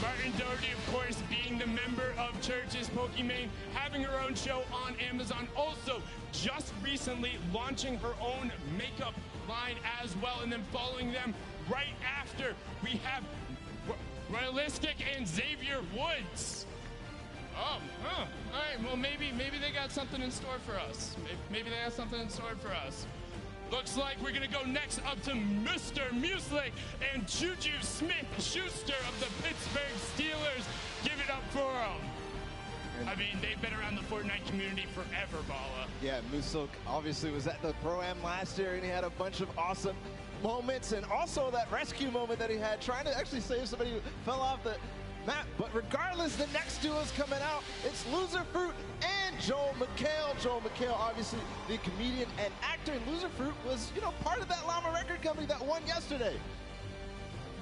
Martin Doherty, of course, being the member of Church's Pokimane, having her own show on Amazon. Also, just recently launching her own makeup line as well. And then following them right after, we have Royalistic and Xavier Woods. All right, well, maybe they got something in store for us. Maybe they have something in store for us. Looks like we're going to go next up to Mr. Muslik and Juju Smith-Schuster of the Pittsburgh Steelers. Give it up for them. I mean, they've been around the Fortnite community forever, Bala. Yeah, Muslik obviously was at the Pro-Am last year, and he had a bunch of awesome moments, and also that rescue moment that he had trying to actually save somebody who fell off the map. But regardless, the next duo is coming out. It's Loser Fruit and Joel McHale. Joel McHale, obviously the comedian and actor, and Loser Fruit was, part of that Llama record company that won yesterday.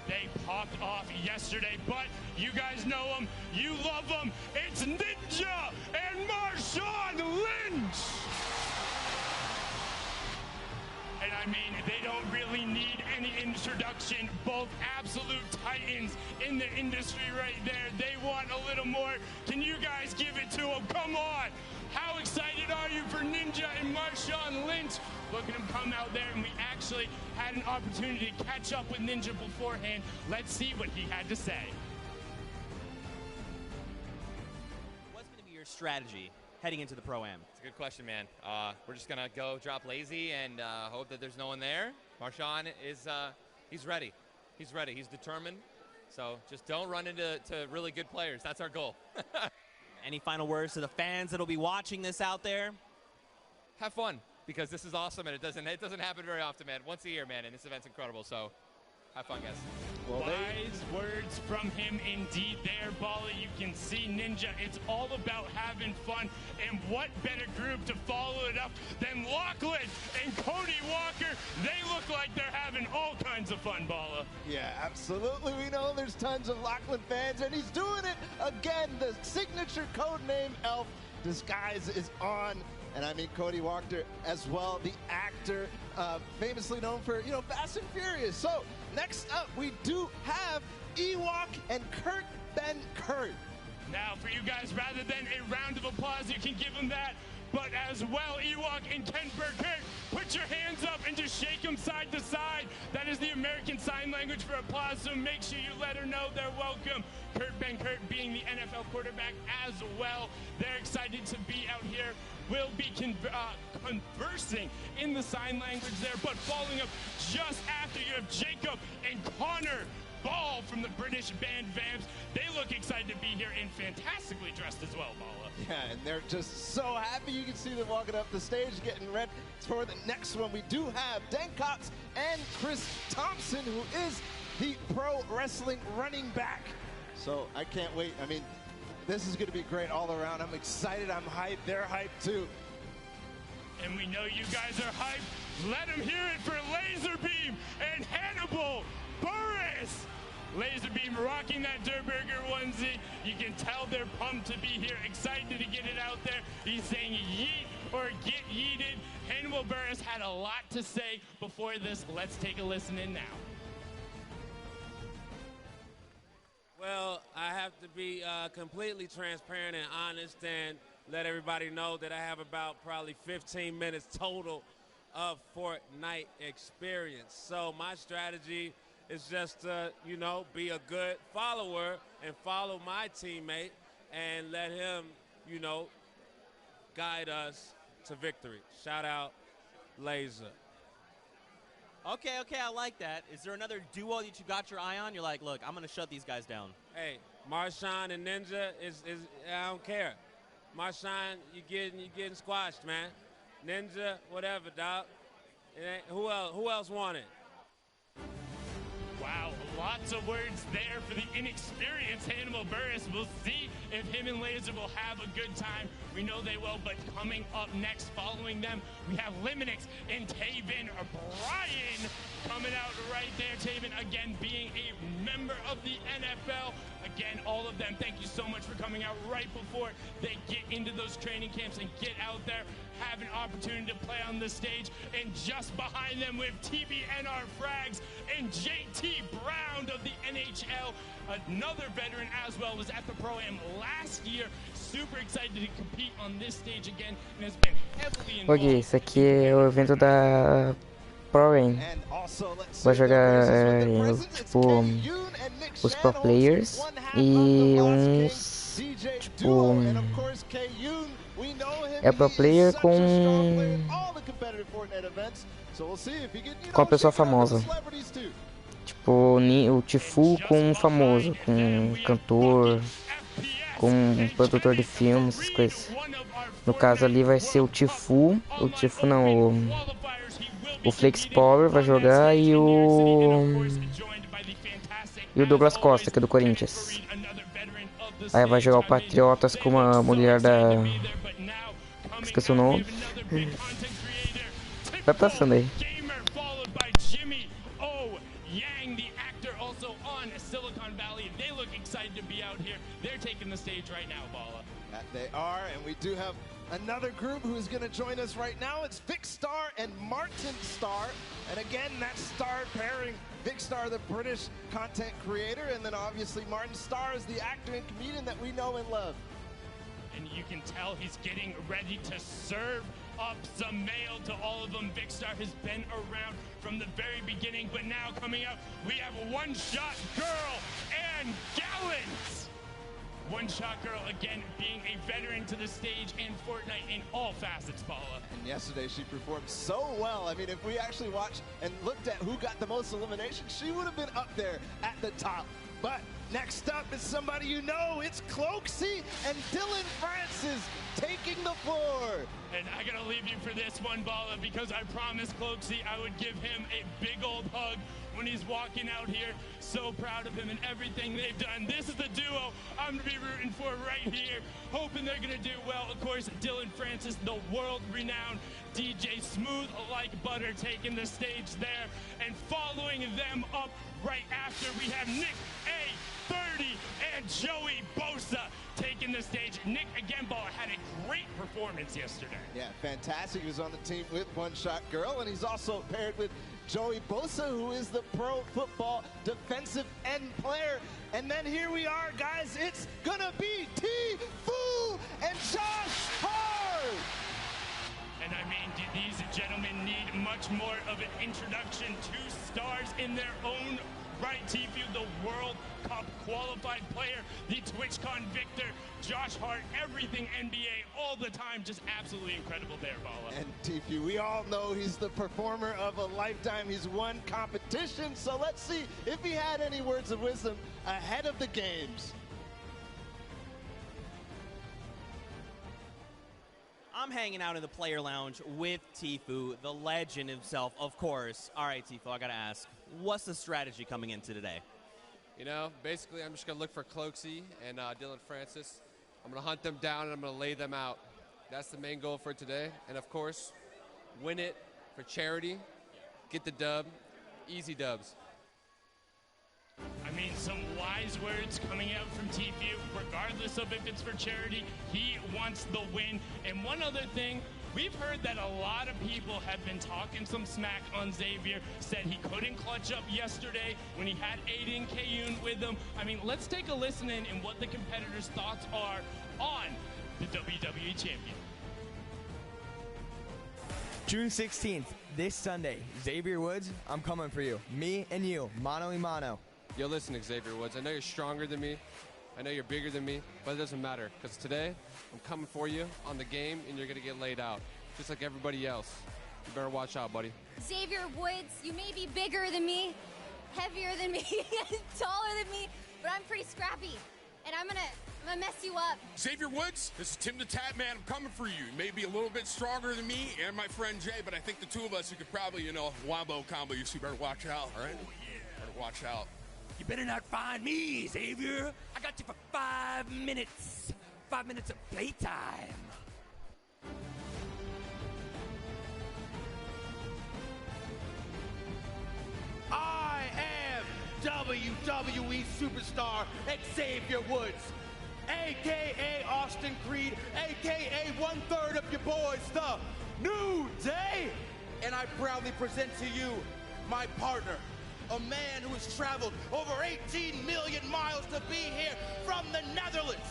They popped off yesterday, but you guys know them, you love them. It's Ninja and Marshawn Lynch. And I mean, they don't really need any introduction. Both absolute titans in the industry right there. They want a little more. Can you guys give it to them? Come on. How excited are you for Ninja and Marshawn Lynch? Look at him come out there, and we actually had an opportunity to catch up with Ninja beforehand. Let's see what he had to say. What's going to be your strategy heading into the Pro-Am? It's a good question, man. We're just going to go drop lazy and hope that there's no one there. Marshawn is he's ready. He's ready. He's determined. So just don't run into really good players. That's our goal. Any final words to the fans that'll be watching this out there? Have fun, because this is awesome, and it doesn't happen very often, man. Once a year, man, and this event's incredible. So have fun, guys. Well, wise words from him indeed there, Bala. You can see Ninja. It's all about having fun. And what better group to follow it up than Lachlan and Cody Walker? They look like they're having all kinds of fun, Bala. Yeah, absolutely. We know there's tons of Lachlan fans, and he's doing it again. The signature code name Elf disguise is on. And I mean, Cody Walker as well, the actor, famously known for, Fast and Furious. So next up, we do have Ewok and Kurt Ben Kurt. Now, for you guys, rather than a round of applause, you can give them that. But as well, Ewok and Ken Burkert, put your hands up and just shake them side to side. That is the American Sign Language for applause, so make sure you let her know they're welcome. Kurt Ben Kurt being the NFL quarterback as well. They're excited to be out here. We'll be conversing in the sign language there, but following up just after, you have Jacob and Connor Ball from the British band Vamps. They look excited to be here and fantastically dressed as well, Bala. Yeah, and they're just so happy. You can see them walking up the stage, getting ready for the next one. We do have Dan Cox and Chris Thompson, who is the pro wrestling running back. So I can't wait. I mean, this is going to be great all around. I'm excited. I'm hyped. They're hyped too. And we know you guys are hyped. Let them hear it for Laserbeam and Hannibal Burris. Laserbeam rocking that Durburger onesie. You can tell they're pumped to be here, excited to get it out there. He's saying yeet or get yeeted. Hannibal Burris had a lot to say before this. Let's take a listen in now. Well, I have to be completely transparent and honest and let everybody know that I have about probably 15 minutes total of Fortnite experience. So my strategy is just to, be a good follower and follow my teammate and let him, guide us to victory. Shout out, Laser. Okay, I like that. Is there another duo that you got your eye on? You're like, look, I'm going to shut these guys down. Hey, Marshawn and Ninja is I don't care. Marshawn, you getting squashed, man. Ninja, whatever, dog. Who else want it? Wow, lots of words there for the inexperienced Hannibal Burris. We'll see if him and Laser will have a good time. We know they will, but coming up next, following them, we have Liminix and Taven Bryan coming out right there. Taven, again, being a member of the NFL. Again, all of them, thank you so much for coming out right before they get into those training camps and get out there, have an opportunity to play on the stage. And just behind them, we have TBNR Frags and JT Brown. round of the NHL. Another veteran as well was at the Pro-Am last year. Super excited to compete on this stage again and has been heavily involved. Ok, esse aqui é o evento da Pro-Am. Vai jogar tipo os pro players e uns tipo é pro player com a pessoa famosa. Tipo o Tifu com um famoso, com um cantor, com um produtor de filmes, essas coisas. No caso ali vai ser o Tifu não, o Flex Power vai jogar e o Douglas Costa, que é do Corinthians. Aí vai jogar o Patriotas com uma mulher da... esqueci o nome. Vai passando aí. They are, and we do have another group who is going to join us right now. It's Vic Star and Martin Star. And again, that star pairing, Vic Star, the British content creator, and then obviously Martin Star is the actor and comedian that we know and love. And you can tell he's getting ready to serve up some mail to all of them. Vic Star has been around from the very beginning, but now coming up, we have One Shot Girl and Gallant. One Shot Girl, again, being a veteran to the stage in Fortnite in all facets, Paula. And yesterday she performed so well. I mean, if we actually watched and looked at who got the most eliminations, she would have been up there at the top. But next up is somebody you know. It's Cloaksy and Dylan Francis taking the floor. And I gotta leave you for this one, Bala, because I promised Cloaksy I would give him a big old hug when he's walking out here. So proud of him and everything they've done. This is the duo I'm gonna be rooting for right here. Hoping they're gonna do well. Of course, Dylan Francis, the world-renowned DJ, smooth like butter, taking the stage there. And following them up right after, we have Nick A30 and Joey Bosa taking the stage. Nick, again, Ball, had a great performance yesterday. Yeah, fantastic. He was on the team with One Shot Girl, and he's also paired with Joey Bosa, who is the pro football defensive end player. And then here we are, guys. It's gonna be T-Fu and Josh Hart. And I mean, do these gentlemen need much more of an introduction? Two stars in their own right. T-Fu, the World Cup qualified player, the TwitchCon victor, Josh Hart, everything NBA all the time. Just absolutely incredible there, Bala. And T-Fu, we all know he's the performer of a lifetime. He's won competition. So let's see if he had any words of wisdom ahead of the games. I'm hanging out in the player lounge with T-Fu, the legend himself, of course. All right, T-Fu, I got to ask, what's the strategy coming into today? You know, basically, I'm just going to look for Cloaksy and Dylan Francis. I'm going to hunt them down, and I'm going to lay them out. That's the main goal for today. And, of course, win it for charity, get the dub, easy dubs. I mean, some wise words coming out from T-Fu. Regardless of if it's for charity, he wants the win. And one other thing, we've heard that a lot of people have been talking some smack on Xavier, said he couldn't clutch up yesterday when he had Aiden Kayun with him. I mean, let's take a listen in what the competitors' thoughts are on the WWE Champion. June 16th, this Sunday, Xavier Woods, I'm coming for you. Me and you, mano y mano. Yo, listen, Xavier Woods, I know you're stronger than me. I know you're bigger than me, but it doesn't matter, because today I'm coming for you on the game, and you're going to get laid out, just like everybody else. You better watch out, buddy. Xavier Woods, you may be bigger than me, heavier than me, taller than me, but I'm pretty scrappy, and I'm gonna mess you up. Xavier Woods, this is Tim the Tat Man. I'm coming for you. You may be a little bit stronger than me and my friend Jay, but I think the two of us, you could probably, wombo combo you, so you better watch out, all right? Oh, yeah. Better watch out. You better not find me, Xavier. I got you for 5 minutes. 5 minutes of playtime. I am WWE superstar Xavier Woods, a.k.a. Austin Creed, a.k.a. 1/3 of your boys, the New Day. And I proudly present to you my partner, a man who has traveled over 18 million miles to be here from the Netherlands.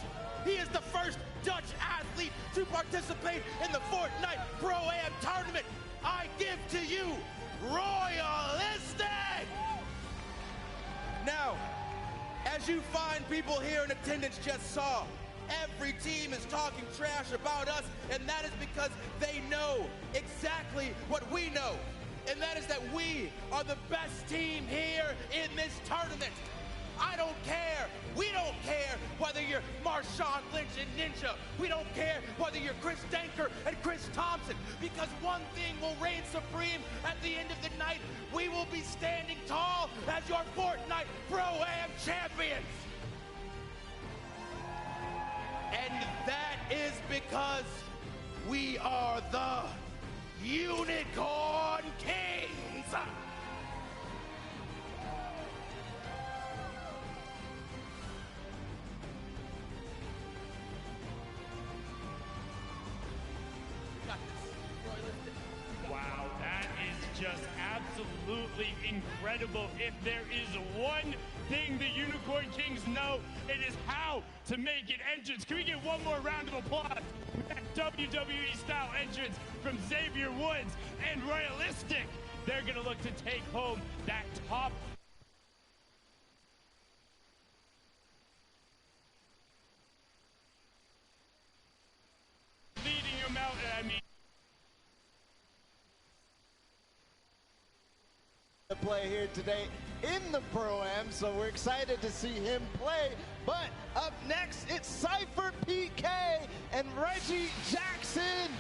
He is the first Dutch athlete to participate in the Fortnite Pro-Am tournament. I give to you Royalistic! Now, as you fine people here in attendance just saw, every team is talking trash about us, and that is because they know exactly what we know. And that is that we are the best team here in this tournament. I don't care. We don't care whether you're Marshawn Lynch and Ninja. We don't care whether you're Chris Denker and Chris Thompson, because one thing will reign supreme at the end of the night. We will be standing tall as your Fortnite Pro-Am champions. And that is because we are the Unicorn Kings. Wow, that is just absolutely incredible. If there is one thing the Unicorn Kings know, it is how to make an entrance. Can we get one more round of applause for that WWE style entrance from Xavier Woods and Royalistic? They're gonna look to take home that top leading him out. I mean, play here today in the Pro-Am, so we're excited to see him play. But up next, it's Cypher PK and Reggie Jackson.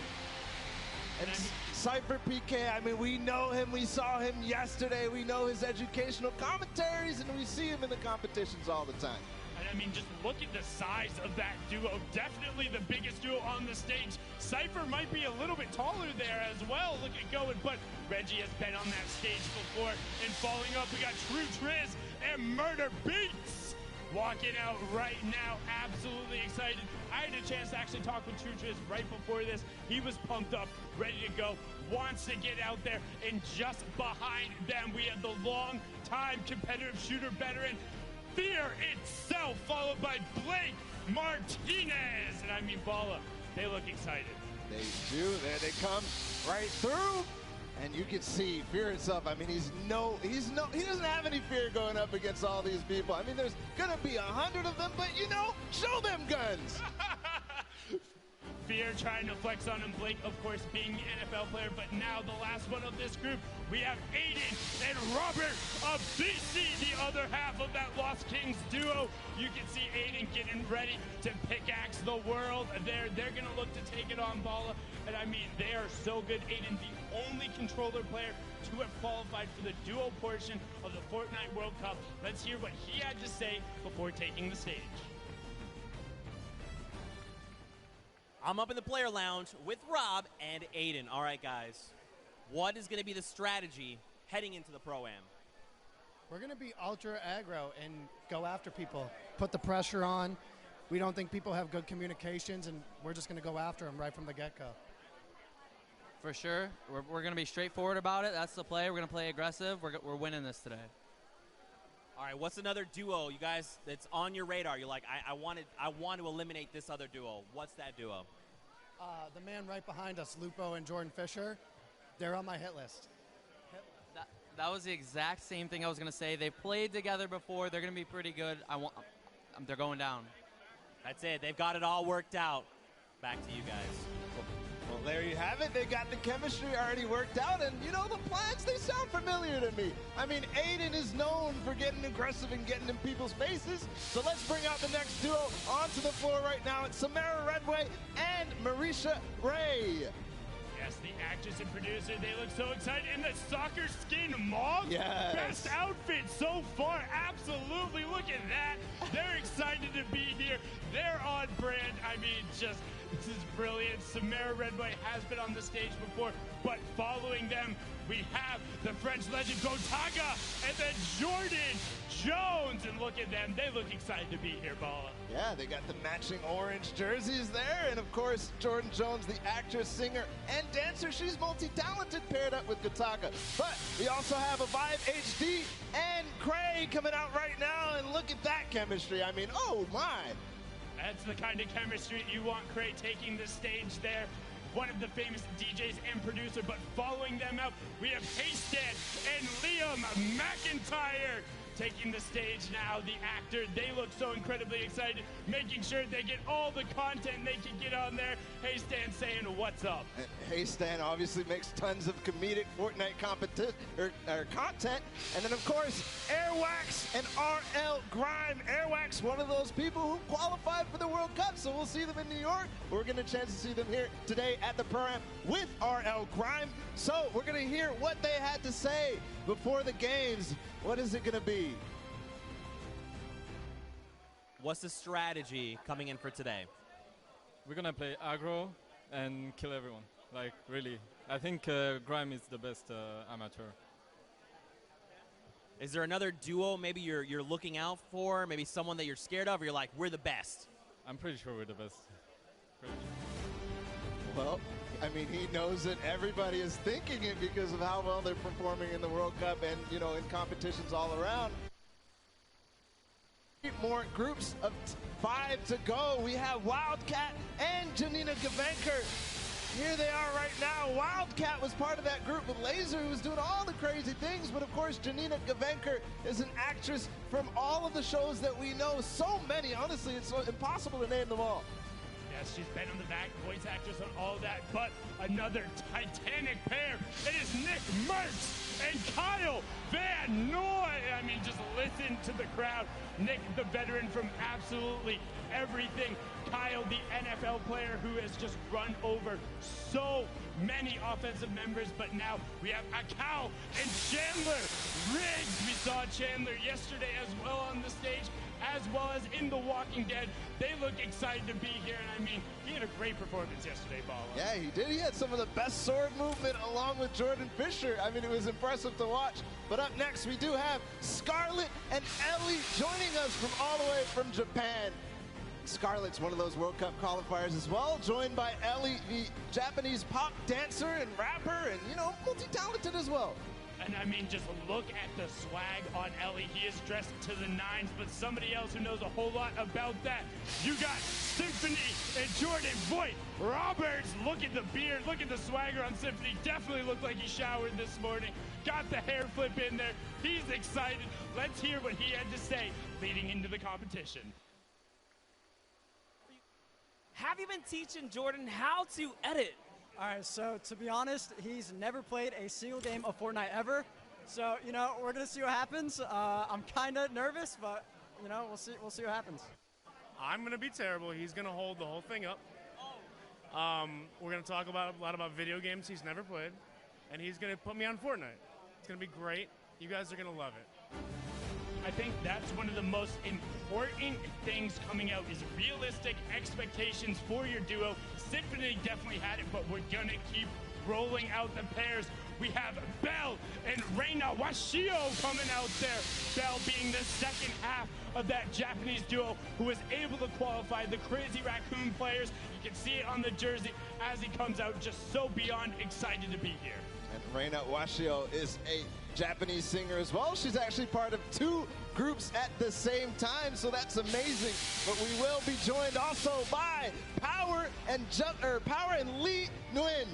And Cypher PK, I mean, we know him, we saw him yesterday, we know his educational commentaries, and we see him in the competitions all the time. And I mean, just look at the size of that duo. Definitely the biggest duo on the stage. Cypher might be a little bit taller there as well. Look at going, but Reggie has been on that stage before. And following up, we got True Triz and Murder Beats walking out right now. Absolutely excited. I had a chance to actually talk with True Triz right before this. He was pumped up, ready to go, wants to get out there. And just behind them, we have the long-time competitive shooter veteran, Fear itself, followed by Blake Martinez. And I mean, Balla, they look excited. They do. There they come right through. And you can see Fear itself. I mean, he doesn't have any fear going up against all these people. I mean, there's going to be 100 of them, but you know, show them guns. Fear trying to flex on him. Blake, of course, being the NFL player, but now the last one of this group, we have Aiden and Robert of BC, the other half of that Lost Kings duo. You can see Aiden getting ready to pickaxe the world. They're going to look to take it on Balla, and I mean, they are so good. Aiden, the only controller player to have qualified for the duo portion of the Fortnite World Cup. Let's hear what he had to say before taking the stage. I'm up in the player lounge with Rob and Aiden. All right, guys, what is going to be the strategy heading into the Pro-Am? We're going to be ultra aggro and go after people, put the pressure on. We don't think people have good communications, and we're just going to go after them right from the get-go. For sure. We're going to be straightforward about it. That's the play. We're going to play aggressive. We're winning this today. All right, what's another duo, you guys, that's on your radar? You're like, I want to eliminate this other duo. What's that duo? The man right behind us, Lupo and Jordan Fisher, they're on my hit list. That was the exact same thing I was going to say. They played together before. They're going to be pretty good. They're going down. That's it. They've got it all worked out. Back to you guys. Well, there you have it. They got the chemistry already worked out, and you know, the plans, they sound familiar to me. I mean, Aiden is known for getting aggressive and getting in people's faces, so let's bring out the next duo onto the floor right now. It's Samara Redway and Marisha Ray. Yes, the actress and producer, they look so excited. And the soccer skin mom, yes. Best outfit so far. Absolutely, look at that. They're excited to be here. They're on brand. I mean, just, this is brilliant. Samara Redway has been on the stage before, but following them, we have the French legend Gotaga and then Jordan Jones, and look at them. They look excited to be here, Balla. Yeah, they got the matching orange jerseys there. And of course, Jordan Jones, the actress, singer, and dancer. She's multi-talented, paired up with Kataka. But we also have a Vibe HD and Craig coming out right now. And look at that chemistry. I mean, oh my. That's the kind of chemistry you want. Craig taking the stage there. One of the famous DJs and producer, but following them out, we have Haystan and Liam McIntyre taking the stage now. The actor, they look so incredibly excited, making sure they get all the content they can get on there. Haystan saying, what's up? And Haystan obviously makes tons of comedic Fortnite content. And then, of course, Airwax and RL Grime. Airwax, one of those people who qualified for the World Cup, so we'll see them in New York. We're going to chance to see them here today at the Pro-Am with RL Grime. So we're going to hear what they had to say before the games. What is it going to be? What's the strategy coming in for today? We're going to play aggro and kill everyone. Like, really. I think Grime is the best amateur. Is there another duo maybe you're looking out for? Maybe someone that you're scared of, or you're like, we're the best? I'm pretty sure we're the best. Well, I mean, he knows that everybody is thinking it because of how well they're performing in the World Cup and, you know, in competitions all around. More groups of 5 to go. We have Wildcat and Janina Gavenker. Here they are right now. Wildcat was part of that group with Laser, who was doing all the crazy things. But, of course, Janina Gavenker is an actress from all of the shows that we know. So many. Honestly, it's so impossible to name them all. Yes, she's been on the back, voice actress on all of that, but another titanic pair. It is Nick Mertz and Kyle Van Noy. I mean, just listen to the crowd. Nick, the veteran from absolutely everything. Kyle, the NFL player who has just run over so many offensive members, but now we have Akau and Chandler Riggs. We saw Chandler yesterday as well on the stage, as well as in The Walking Dead. They look excited to be here, and I mean, he had a great performance yesterday, Balla. Yeah, he did. He had some of the best sword movement along with Jordan Fisher. I mean, it was impressive to watch. But up next, we do have Scarlett and Ellie joining us from all the way from Japan. Scarlett's one of those World Cup qualifiers as well, joined by Ellie, the Japanese pop dancer and rapper, and, you know, multi-talented as well. And I mean, just look at the swag on Ellie. He is dressed to the nines, but somebody else who knows a whole lot about that. You got Symphony and Jordan Voight Roberts. Look at the beard. Look at the swagger on Symphony. Definitely looked like he showered this morning. Got the hair flip in there. He's excited. Let's hear what he had to say leading into the competition. Have you been teaching Jordan how to edit? All right, so to be honest, he's never played a single game of Fortnite ever. So, you know, we're going to see what happens. I'm kind of nervous, but, you know, we'll see what happens. I'm going to be terrible. He's going to hold the whole thing up. We're going to talk about a lot about video games he's never played, and he's going to put me on Fortnite. It's going to be great. You guys are going to love it. I think that's one of the most important things coming out is realistic expectations for your duo. Symphony definitely had it, but we're going to keep rolling out the pairs. We have Belle and Reina Washio coming out there. Belle being the second half of that Japanese duo who was able to qualify the Crazy Raccoon players. You can see it on the jersey as he comes out, just so beyond excited to be here. And Reina Washio is a Japanese singer as well. She's actually part of 2 groups at the same time, so that's amazing. But we will be joined also by Power and Lee Nguyen.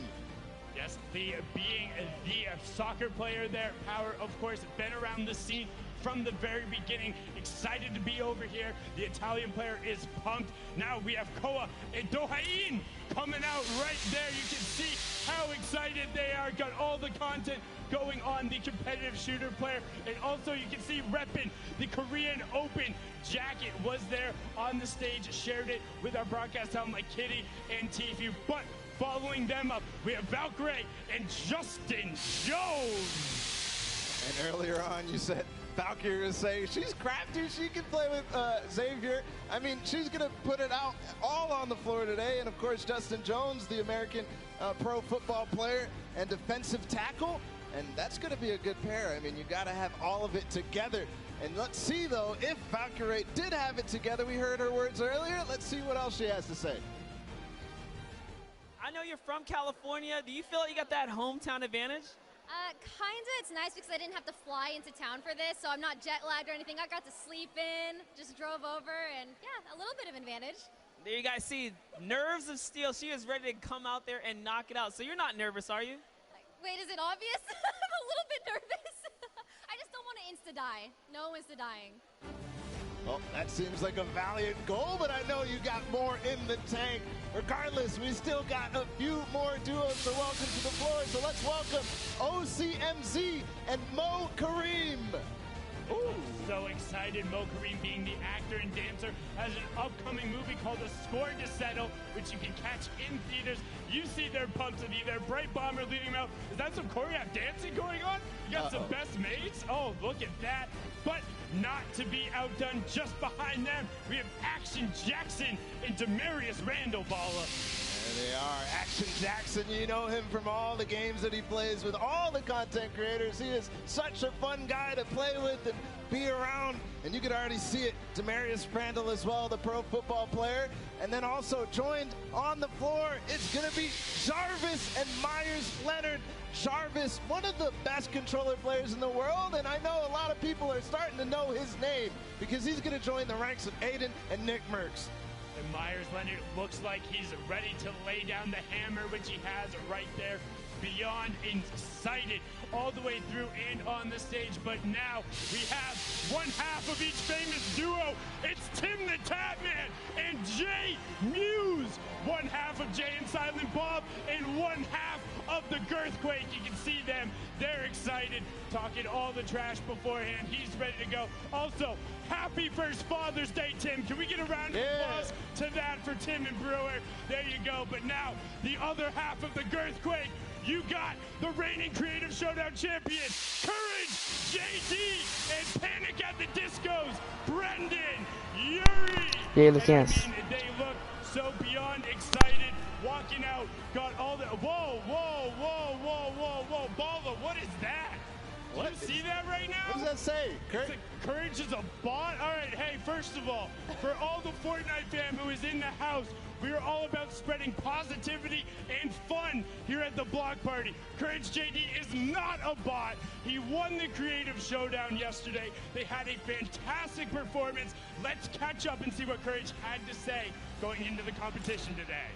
Yes, being the soccer player there, Power, of course, been around the scene from the very beginning. Excited to be over here. The Italian player is pumped. Now we have Koa and Dohain coming out right there. You can see how excited they are. Got all the content going on the competitive shooter player. And also you can see repping the Korean Open jacket was there on the stage, shared it with our broadcast talent like Kitty and Tifu. But following them up, we have Valkyrie and Justin Jones. And earlier on you said Valkyrie was saying she's crafty, she can play with Xavier. I mean, she's going to put it out all on the floor today. And of course, Justin Jones, the American pro football player and defensive tackle. And that's going to be a good pair. I mean, you got to have all of it together. And let's see, though, if Valkyrie did have it together. We heard her words earlier. Let's see what else she has to say. I know you're from California. Do you feel like you got that hometown advantage? Kinda. It's nice because I didn't have to fly into town for this, so I'm not jet lagged or anything. I got to sleep in, just drove over, and yeah, a little bit of advantage. There you guys see, nerves of steel. She is ready to come out there and knock it out. So you're not nervous, are you? Wait, is it obvious? I'm a little bit nervous. I just don't want to insta-die. No insta-dying. Well, that seems like a valiant goal, but I know you got more in the tank. Regardless, we still got a few more duos to welcome to the floor, so let's welcome OCMZ and Mo Kareem. Ooh. So excited. Mo Kareem, being the actor and dancer, has an upcoming movie called A Score to Settle, which you can catch in theaters. You see their pumps of either Bright Bomber leading them out. Is that some choreographed dancing going on? You got some best mates? Oh, look at that. But not to be outdone, just behind them, we have Action Jackson and Demarius Randall Balla. There they are. Action Jackson, you know him from all the games that he plays with all the content creators. He is such a fun guy to play with and be around. And you can already see it. Demarius Randall as well, the pro football player. And then also joined on the floor, it's going to be Jarvis and Myers Leonard. Jarvis, one of the best controller players in the world, and I know a lot of people are starting to know his name because he's going to join the ranks of Aiden and Nick Merckx. And Myers Leonard looks like he's ready to lay down the hammer, which he has right there. Beyond excited all the way through and on the stage. But now we have one half of each famous duo. It's Tim the Tatman and Jay Muse. One half of Jay and Silent Bob and one half of the Girthquake. You can see them. They're excited, talking all the trash beforehand. He's ready to go. Also, happy first Father's Day, Tim. Can we get a round of applause to that for Tim and Brewer? There you go. But now, the other half of the Girthquake. You got the reigning Creative Showdown champion, Courage, JD, and Panic at the Discos, Brendan, Yuri. E aí, Luquinhas? They look so beyond excited, walking out, got all the, whoa, Balla, what is that? What? You see that right now? What does that say? Courage is a bot? All right, hey, first of all, for all the Fortnite fam who is in the house, we are all about spreading positivity and fun here at the block party. Courage JD is not a bot. He won the Creative Showdown yesterday. They had a fantastic performance. Let's catch up and see what Courage had to say going into the competition today.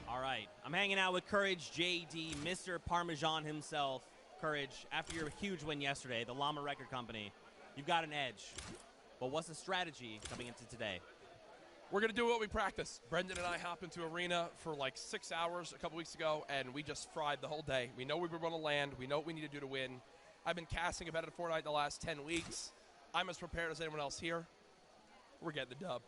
All right, I'm hanging out with Courage JD, Mr. Parmesan himself. Courage, after your huge win yesterday, the Llama Record Company, you've got an edge. But what's the strategy coming into today? We're going to do what we practice. Brendan and I hopped into arena for like 6 hours a couple weeks ago, and we just fried the whole day. We know we were going to land. We know what we need to do to win. I've been casting competitive Fortnite the last 10 weeks. I'm as prepared as anyone else here. We're getting the dub.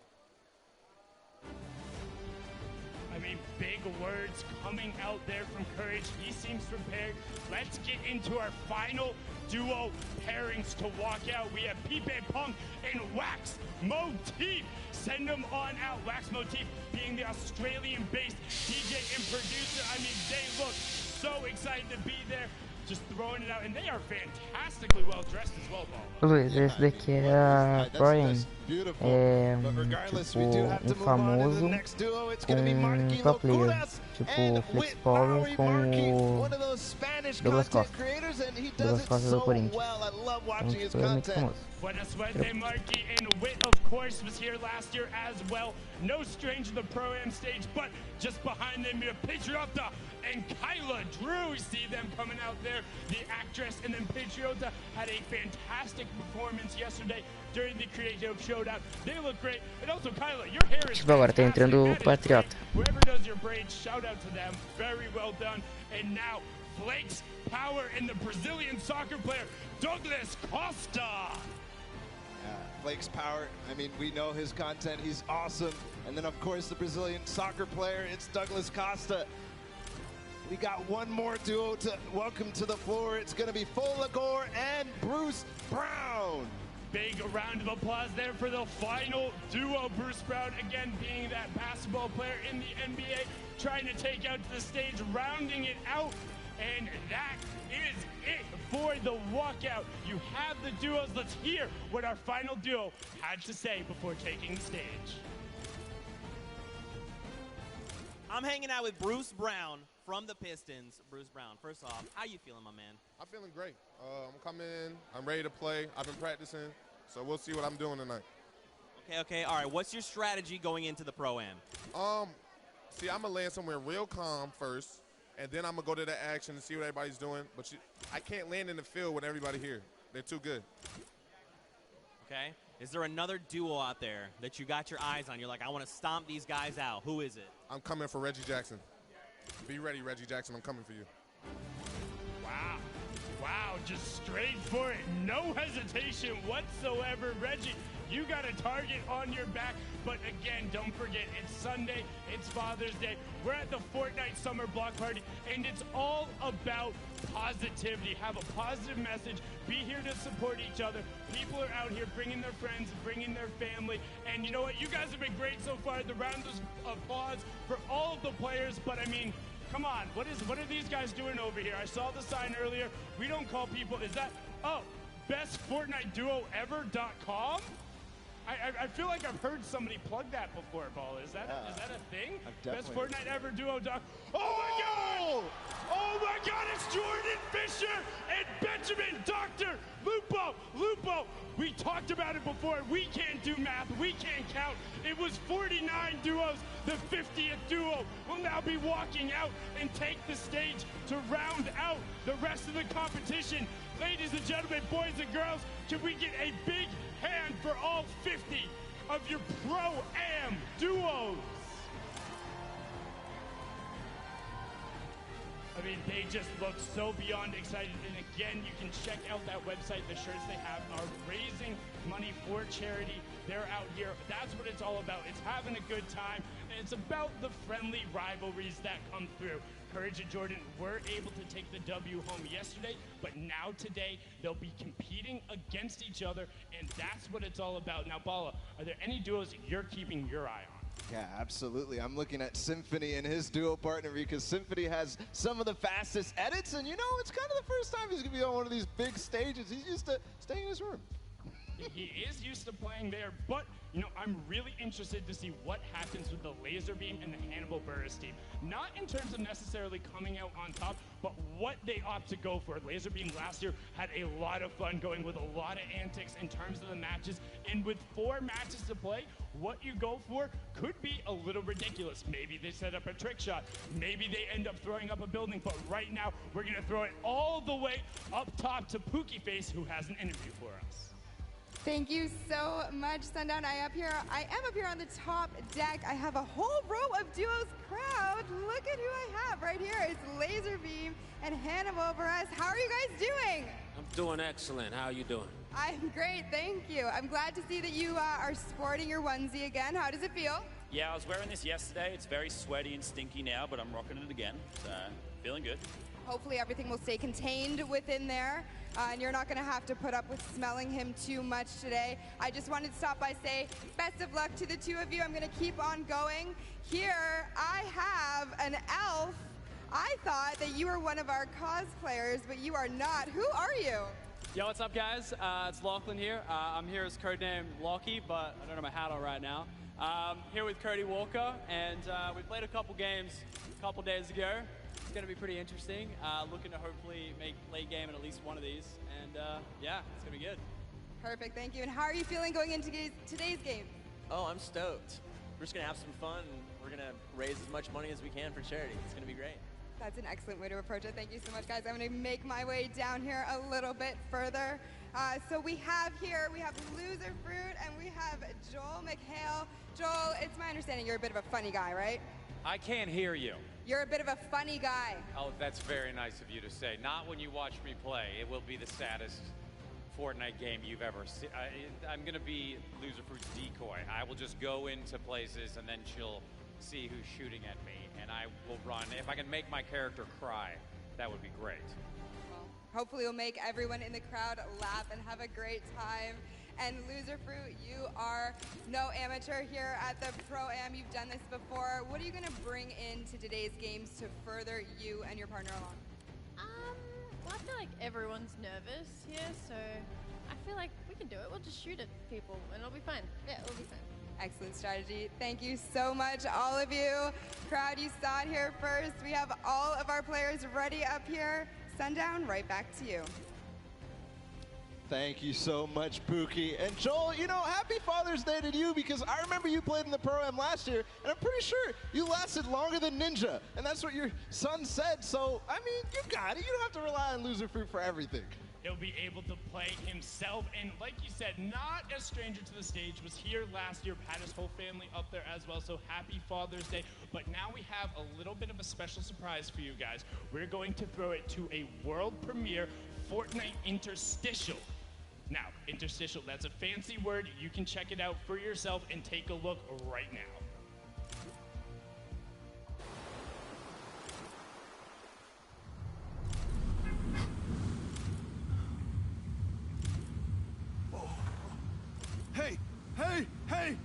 I mean, big words coming out there from Courage. He seems prepared. Let's get into our final duo pairings to walk out. We have Pipe Punk and Wax Motif. Send them on out. Wax Motif being the Australian-based DJ and producer. I mean, they look so excited to be there. Just throwing it out, and they are fantastically well dressed as well, Paul. Luiz, esse daqui é a Brian, é tipo famoso pro player, tipo Flex Power com o Douglas Costa. Douglas Costa do Corinthians. Então, tipo, é muito famoso. Buena suerte, Marky, and Wit, of course, was here last year as well. No stranger to the Pro-Am stage, but just behind them, you have Patriota and Kyla Drew. We see them coming out there, the actress, and then Patriota had a fantastic performance yesterday during the Creative Showdown. They look great. And also, Kyla, your hair is Tipo, agora tá entrando o Patriota. Whoever does your braids, shout out to them. Very well done. And now, Flakes Power and the Brazilian soccer player, Douglas Costa. Flakes Power, I mean, we know his content. He's awesome. And then, of course, the Brazilian soccer player, it's Douglas Costa. We got one more duo to welcome to the floor. It's going to be Folagor and Bruce Brown. Big round of applause there for the final duo. Bruce Brown, again, being that basketball player in the NBA, trying to take out to the stage, rounding it out. And that is it for the walkout. You have the duos. Let's hear what our final duo had to say before taking the stage. I'm hanging out with Bruce Brown from the Pistons. Bruce Brown, first off, how you feeling, my man? I'm feeling great. I'm coming in. I'm ready to play. I've been practicing, so we'll see what I'm doing tonight. Okay, all right. What's your strategy going into the Pro-Am? See, I'm going to land somewhere real calm first, and then I'm going to go to the action and see what everybody's doing. But I can't land in the field with everybody here. They're too good. Okay. Is there another duo out there that you got your eyes on? You're like, I want to stomp these guys out. Who is it? I'm coming for Reggie Jackson. Be ready, Reggie Jackson. I'm coming for you. Wow. Wow, just straight for it. No hesitation whatsoever. Reggie, you got a target on your back. But again, don't forget, it's Sunday. It's Father's Day. We're at the Fortnite Summer Block Party, and it's all about positivity. Have a positive message. Be here to support each other. People are out here bringing their friends, bringing their family. And you know what? You guys have been great so far. The round of applause for all of the players. But, I mean, come on. What are these guys doing over here? I saw the sign earlier. We don't call people. Is that, bestfortniteduoever.com? I feel like I've heard somebody plug that before, Paul. Is that a thing? Best Fortnite ever duo. Oh my God! Oh my God! It's Jordan Fisher and Benjamin Dr. Lupo. We talked about it before. We can't do math. We can't count. It was 49 duos. The 50th duo will now be walking out and take the stage to round out the rest of the competition. Ladies and gentlemen, boys and girls, can we get a big hand for all 50 of your Pro-Am duos? I mean, they just look so beyond excited. And again, you can check out that website. The shirts they have are raising money for charity. They're out here. That's what it's all about. It's having a good time. And it's about the friendly rivalries that come through. Courage and Jordan were able to take the W home yesterday, but now today they'll be competing against each other, and that's what it's all about. Now, Bala, are there any duos you're keeping your eye on? Yeah, absolutely. I'm looking at Symphony and his duo partner because Symphony has some of the fastest edits, and you know, it's kind of the first time he's going to be on one of these big stages. He's used to staying in his room. He is used to playing there, but, you know, I'm really interested to see what happens with the Laser Beam and the Hannibal Buress team. Not in terms of necessarily coming out on top, but what they opt to go for. Laser Beam last year had a lot of fun going with a lot of antics in terms of the matches, and with 4 matches to play, what you go for could be a little ridiculous. Maybe they set up a trick shot. Maybe they end up throwing up a building, but right now, we're going to throw it all the way up top to Pookie Face, who has an interview for us. Thank you so much, Sundown. I am up here on the top deck. I have a whole row of duos crowd. Look at who I have right here. It's Laser Beam and Hannibal Buress. How are you guys doing? I'm doing excellent. How are you doing? I'm great, thank you. I'm glad to see that you are sporting your onesie again. How does it feel? Yeah, I was wearing this yesterday. It's very sweaty and stinky now, but I'm rocking it again. So, feeling good. Hopefully everything will stay contained within there, and you're not going to have to put up with smelling him too much today. I just wanted to stop by, say best of luck to the two of you. I'm going to keep on going. Here I have an elf. I thought that you were one of our cosplayers, but you are not. Who are you? Yo, what's up, guys? It's Lachlan here. I'm here as codename Lockie, but I don't have my hat on right now. Here with Cody Walker, and we played a couple games a couple days ago. It's going to be pretty interesting. Looking to hopefully make late game in at least one of these, and yeah, it's going to be good. Perfect, thank you. And how are you feeling going into today's game? Oh, I'm stoked. We're just going to have some fun, and we're going to raise as much money as we can for charity. It's going to be great. That's an excellent way to approach it. Thank you so much, guys. I'm going to make my way down here a little bit further. So we have Loser Fruit, and we have Joel McHale. Joel, it's my understanding you're a bit of a funny guy, right? I can't hear you. You're a bit of a funny guy. Oh, that's very nice of you to say. Not when you watch me play. It will be the saddest Fortnite game you've ever seen. I'm going to be Loser Fruit's decoy. I will just go into places, and then she'll see who's shooting at me, and I will run. If I can make my character cry, that would be great. Well, hopefully we'll make everyone in the crowd laugh and have a great time. And Loser Fruit, you are no amateur here at the Pro-Am. You've done this before. What are you going to bring into today's games to further you and your partner along? Well, I feel like everyone's nervous here, so I feel like we can do it. We'll just shoot at people and it'll be fine. Yeah, it'll be fine. Excellent strategy. Thank you so much, all of you. Crowd, you saw it here first. We have all of our players ready up here. Sundown, right back to you. Thank you so much, Pookie. And Joel, you know, happy Father's Day to you, because I remember you played in the Pro-Am last year, and I'm pretty sure you lasted longer than Ninja, and that's what your son said. So, I mean, you got it. You don't have to rely on Loser Fruit for everything. He'll be able to play himself, and like you said, not a stranger to the stage, was here last year, had his whole family up there as well, so happy Father's Day. But now we have a little bit of a special surprise for you guys. We're going to throw it to a world premiere Fortnite interstitial. Now, interstitial, that's a fancy word. You can check it out for yourself and take a look right now. Hey! Hey! Hey!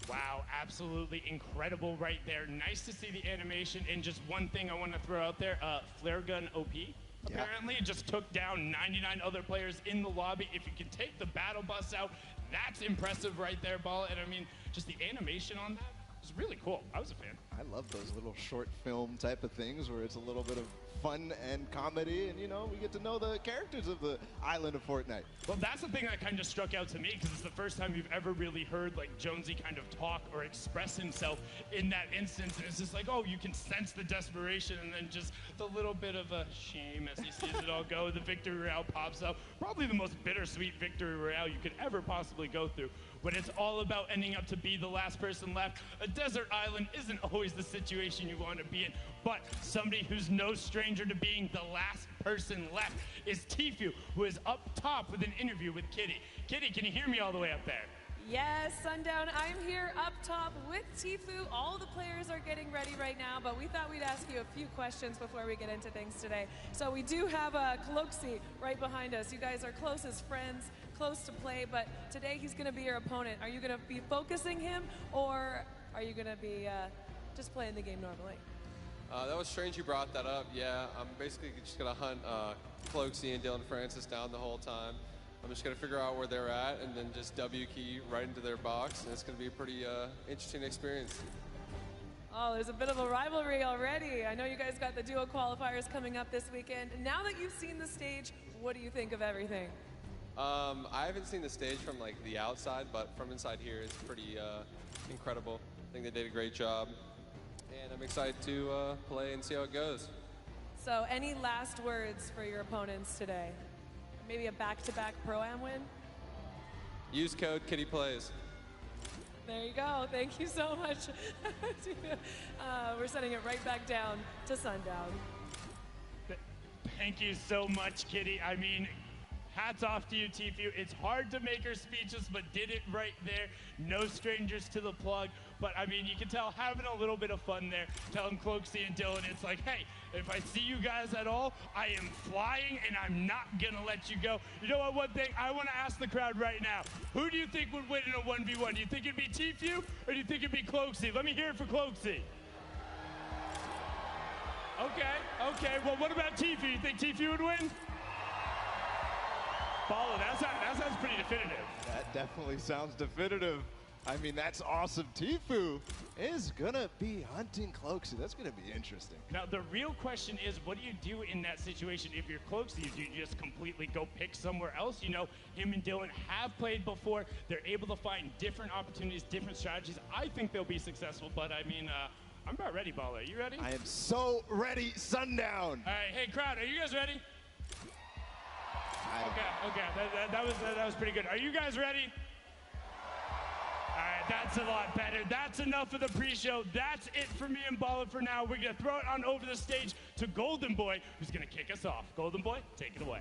Wow, absolutely incredible right there. Nice to see the animation. And just one thing I want to throw out there, Flare Gun OP. Apparently, it just took down 99 other players in the lobby. If you can take the battle bus out, that's impressive right there, Ball. And I mean, just the animation on that was really cool. I was a fan. I love those little short film type of things where it's a little bit of fun and comedy, and you know, we get to know the characters of the island of Fortnite. Well, that's the thing that kind of struck out to me, because it's the first time you've ever really heard like Jonesy kind of talk or express himself in that instance, and it's just like, oh, you can sense the desperation, and then just the little bit of a shame as he sees it all go. The victory royale pops up, probably the most bittersweet victory royale you could ever possibly go through. When it's all about ending up to be the last person left, a desert island isn't always the situation you want to be in, but somebody who's no stranger to being the last person left is Tfue, who is up top with an interview with Kitty. Kitty, can you hear me all the way up there? Yes, Sundown, I'm here up top with Tfue. All the players are getting ready right now, but we thought we'd ask you a few questions before we get into things today. So we do have Cloaksy right behind us. You guys are close as friends, close to play, but today he's going to be your opponent. Are you going to be focusing him, or are you going to be just playing the game normally? That was strange you brought that up. Yeah, I'm basically just going to hunt Cloaksy and Dylan Francis down the whole time. I'm just going to figure out where they're at and then just W key right into their box, and it's going to be a pretty interesting experience. Oh, there's a bit of a rivalry already. I know you guys got the duo qualifiers coming up this weekend. Now that you've seen the stage, what do you think of everything? I haven't seen the stage from like the outside, but from inside here, it's pretty incredible. I think they did a great job, and I'm excited to play and see how it goes. So any last words for your opponents today? Maybe a back-to-back Pro-Am win? Use code KittyPlays. There you go. Thank you so much. We're sending it right back down to Sundown. Thank you so much, Kitty. I mean, hats off to you, Tfue. It's hard to make her speechless, but did it right there. No strangers to the plug. But, I mean, you can tell having a little bit of fun there. Telling Cloaksy and Dylan, it's like, hey, if I see you guys at all, I am flying, and I'm not going to let you go. You know what, one thing I want to ask the crowd right now. Who do you think would win in a 1v1? Do you think it'd be Tfue, or do you think it'd be Cloaksy? Let me hear it for Cloaksy. Okay. Well, what about Tfue? You think Tfue would win? Balla, that sounds pretty definitive. That definitely sounds definitive. I mean, that's awesome. Tfue is going to be hunting Cloaksy. That's going to be interesting. Now, the real question is, what do you do in that situation if you're Cloaksy? Do you just completely go pick somewhere else? You know, him and Dylan have played before. They're able to find different opportunities, different strategies. I think they'll be successful, but I mean, I'm about ready, Balla. Are you ready? I am so ready, Sundown. All right, hey, crowd, are you guys ready? Okay, that was pretty good. Are you guys ready? All right, right, that's a lot better. That's enough of the pre-show. That's it for me and Balla for now. We're going to throw it on over the stage to Golden Boy, who's going to kick us off. Golden Boy, take it away.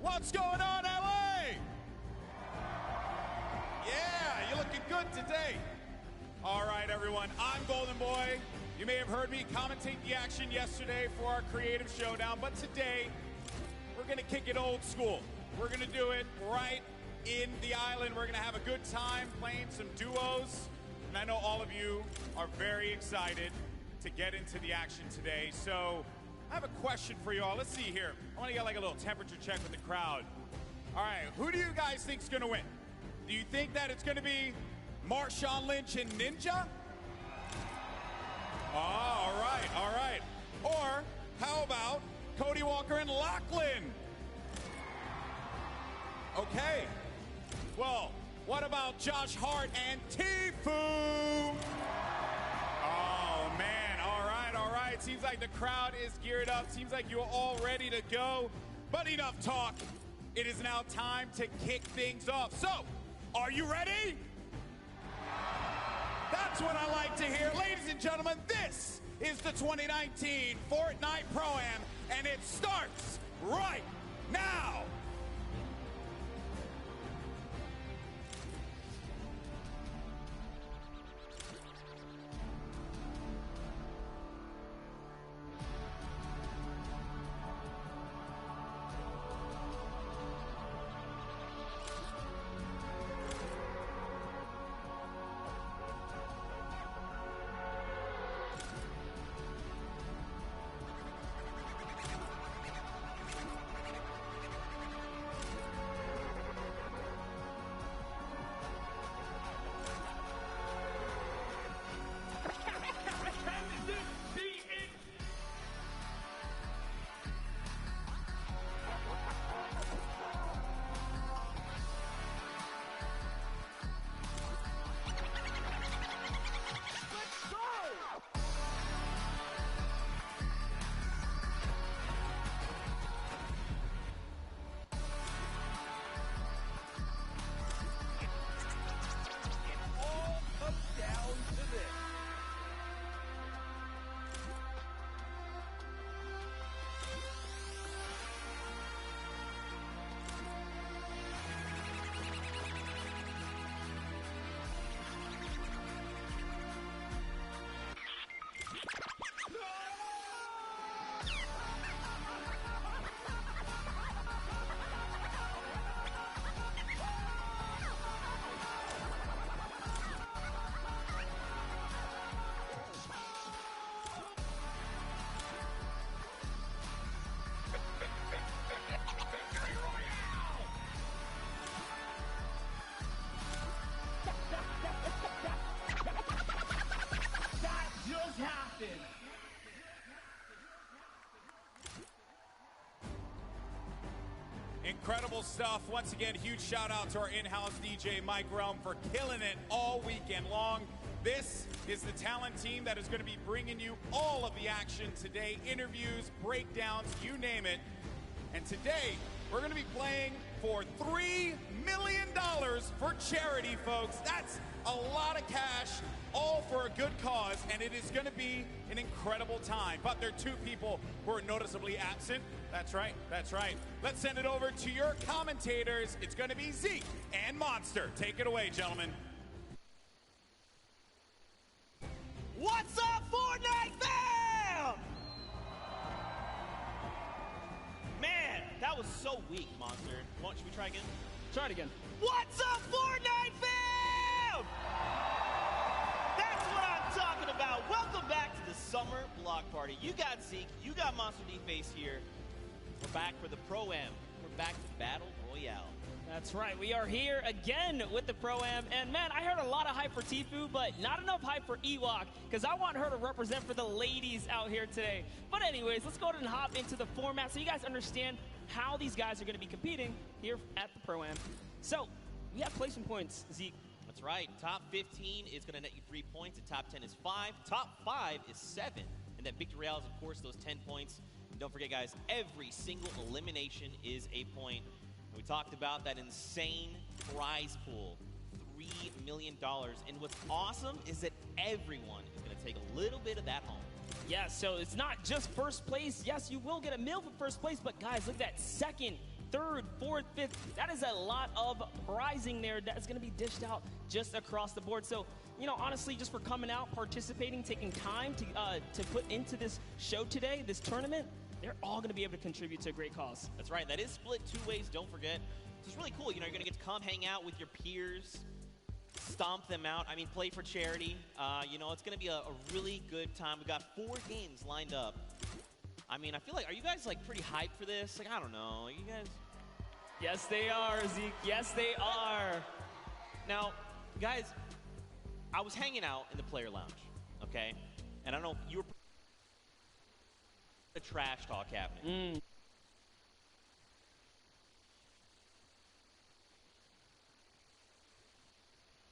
What's going on, LA? Yeah, you're looking good today. All right, everyone, I'm Golden Boy. You may have heard me commentate the action yesterday for our creative showdown, but today we're going to kick it old school. We're going to do it right in the island. We're going to have a good time playing some duos, and I know all of you are very excited to get into the action today. So I have a question for you all. Let's see here. I want to get like a little temperature check with the crowd. All right, who do you guys think is going to win? Do you think that it's going to be Marshawn Lynch and Ninja? Oh, all right, all right. Or how about Cody Walker and Lachlan? Okay. Well, what about Josh Hart and Tfue? Oh, man. All right. Seems like the crowd is geared up. Seems like you're all ready to go. But enough talk. It is now time to kick things off. So, are you ready? That's what I like to hear. Ladies and gentlemen, this is the 2019 Fortnite Pro-Am, and it starts right now. Incredible stuff. Once again, huge shout out to our in-house DJ Mike Realm for killing it all weekend long. This is the talent team that is going to be bringing you all of the action today. Interviews, breakdowns, you name it. And today, we're going to be playing for $3 million for charity, folks. That's a lot of cash, all for a good cause, and it is going to be an incredible time. But there are two people who are noticeably absent. That's right, that's right. Let's send it over to your commentators. It's going to be Zeke and Monster. Take it away, gentlemen. What's up, Fortnite fam? Man, that was so weak, Monster. Should we try again? Try it again. What's up, Fortnite fam? That's what I'm talking about. Welcome back to the Summer Block Party. You got Zeke, you got Monster D-Face here. We're back for the Pro-Am. We're back to Battle Royale. That's right. We are here again with the Pro-Am. And, man, I heard a lot of hype for Tfue, but not enough hype for Ewok, because I want her to represent for the ladies out here today. But anyways, let's go ahead and hop into the format so you guys understand how these guys are going to be competing here at the Pro-Am. So, we have placement points, Zeke. That's right. Top 15 is going to net you 3 points. The top 10 is 5. Top 5 is 7. And then Victory Royale is, of course, those 10 points. And don't forget, guys, every single elimination is a point. We talked about that insane prize pool, $3 million. And what's awesome is that everyone is going to take a little bit of that home. Yeah, so it's not just first place. Yes, you will get a meal for first place, but guys, look at that second, third, fourth, fifth. That is a lot of prizing there that's going to be dished out just across the board. So, you know, honestly, just for coming out, participating, taking time to put into this show today, this tournament, they're all going to be able to contribute to a great cause. That's right. That is split 2 ways, don't forget. So it's really cool. You know, you're going to get to come hang out with your peers, stomp them out. I mean, play for charity. You know, it's going to be a really good time. We've got 4 games lined up. I mean, I feel like, are you guys, like, pretty hyped for this? Like, I don't know. You guys? Yes, they are, Zeke. Yes, they are. Now, guys, I was hanging out in the player lounge, okay? And I don't know, you were the trash talk happening.